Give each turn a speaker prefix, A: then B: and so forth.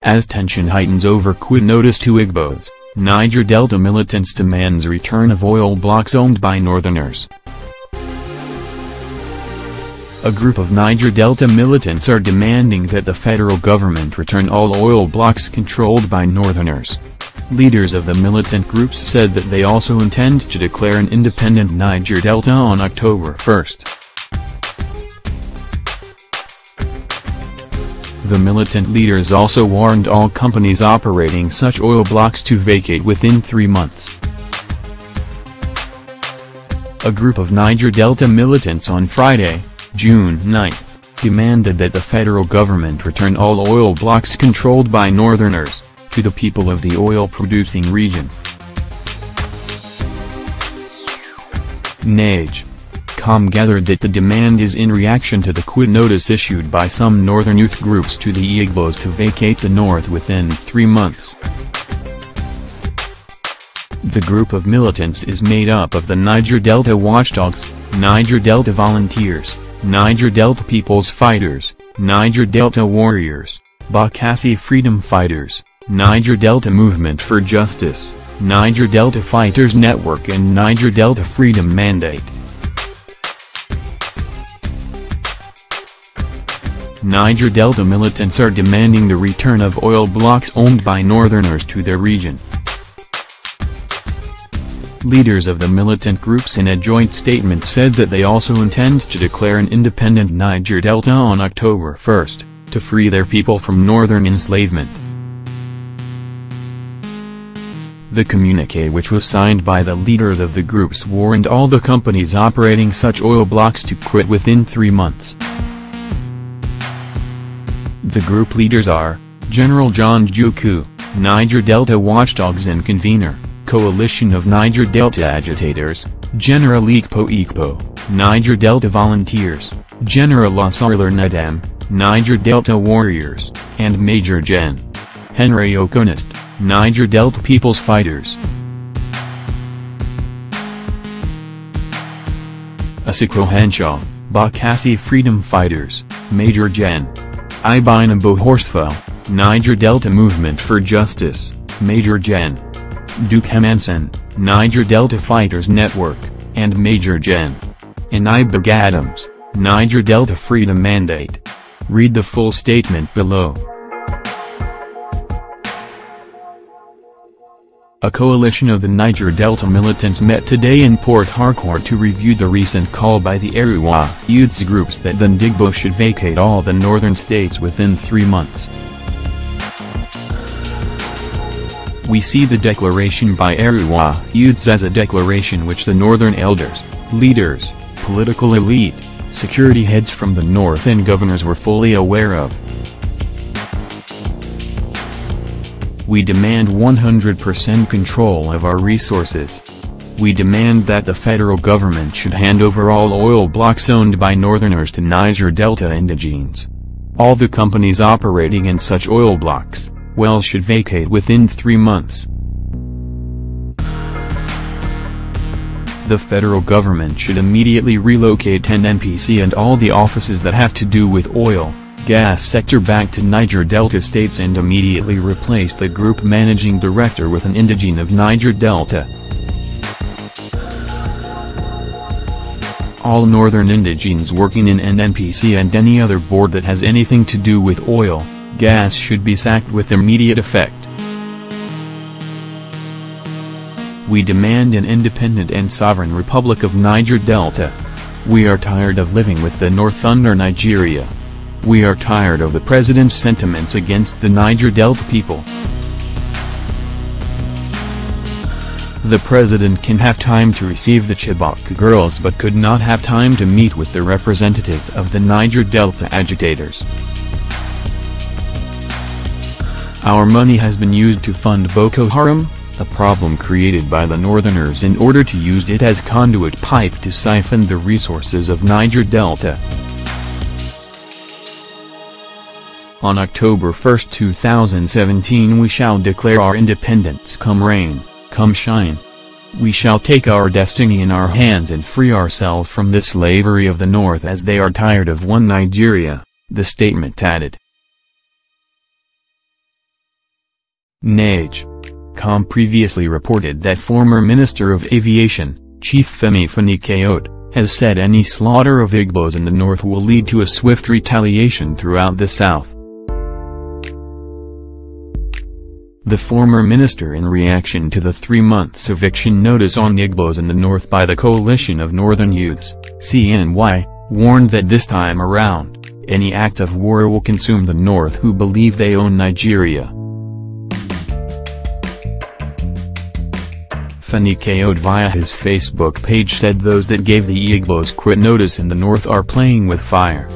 A: As tension heightens over quit notice to Igbos, Niger Delta militants demands return of oil blocks owned by Northerners. A group of Niger Delta militants are demanding that the federal government return all oil blocks controlled by Northerners. Leaders of the militant groups said that they also intend to declare an independent Niger Delta on October 1st. The militant leaders also warned all companies operating such oil blocks to vacate within 3 months. A group of Niger Delta militants on Friday, June 9, demanded that the federal government return all oil blocks controlled by Northerners to the people of the oil-producing region. NIGER.com gathered that the demand is in reaction to the quit notice issued by some northern youth groups to the Igbos to vacate the north within 3 months. The group of militants is made up of the Niger Delta Watchdogs, Niger Delta Volunteers, Niger Delta People's Fighters, Niger Delta Warriors, Bakassi Freedom Fighters, Niger Delta Movement for Justice, Niger Delta Fighters Network and Niger Delta Freedom Mandate. Niger Delta militants are demanding the return of oil blocks owned by Northerners to their region. Leaders of the militant groups in a joint statement said that they also intend to declare an independent Niger Delta on October 1st, to free their people from northern enslavement. The communiqué, which was signed by the leaders of the groups, warned all the companies operating such oil blocks to quit within 3 months. The group leaders are, General John Juku, Niger Delta Watchdogs and Convener, Coalition of Niger Delta Agitators, General Ikpo, Niger Delta Volunteers, General Lasarler Nadam, Niger Delta Warriors, and Major Gen. Henry Okonist, Niger Delta People's Fighters. Asikro Henshaw, Bakassi Freedom Fighters, Major Gen. Ibinabo Horsefell, Niger Delta Movement for Justice, Major Gen. Duke Hemanson, Niger Delta Fighters Network, and Major Gen. Inibig Adams, Niger Delta Freedom Mandate. Read the full statement below. A coalition of the Niger Delta militants met today in Port Harcourt to review the recent call by the Arua youth groups that the Ndigbo should vacate all the northern states within 3 months. We see the declaration by Arua youths as a declaration which the northern elders, leaders, political elite, security heads from the north and governors were fully aware of. We demand 100% control of our resources. We demand that the federal government should hand over all oil blocks owned by Northerners to Niger Delta indigenes. All the companies operating in such oil blocks, well, should vacate within 3 months. The federal government should immediately relocate NNPC and all the offices that have to do with oil, gas sector back to Niger Delta states and immediately replace the group managing director with an indigene of Niger Delta. All northern indigenes working in NNPC and any other board that has anything to do with oil, gas should be sacked with immediate effect. We demand an independent and sovereign Republic of Niger Delta. We are tired of living with the North under Nigeria. We are tired of the president's sentiments against the Niger Delta people. The president can have time to receive the Chibok girls but could not have time to meet with the representatives of the Niger Delta agitators. Our money has been used to fund Boko Haram, a problem created by the Northerners in order to use it as conduit pipe to siphon the resources of Niger Delta. On October 1, 2017 we shall declare our independence come rain, come shine. We shall take our destiny in our hands and free ourselves from the slavery of the North as they are tired of one Nigeria, the statement added. Niger.com previously reported that former Minister of Aviation, Chief Femi Fani-Kayode, has said any slaughter of Igbos in the north will lead to a swift retaliation throughout the south. The former minister, in reaction to the 3 months eviction notice on Igbos in the north by the Coalition of Northern Youths, CNY, warned that this time around, any act of war will consume the north who believe they own Nigeria. Fani-Kayode via his Facebook page said those that gave the Igbos quit notice in the north are playing with fire.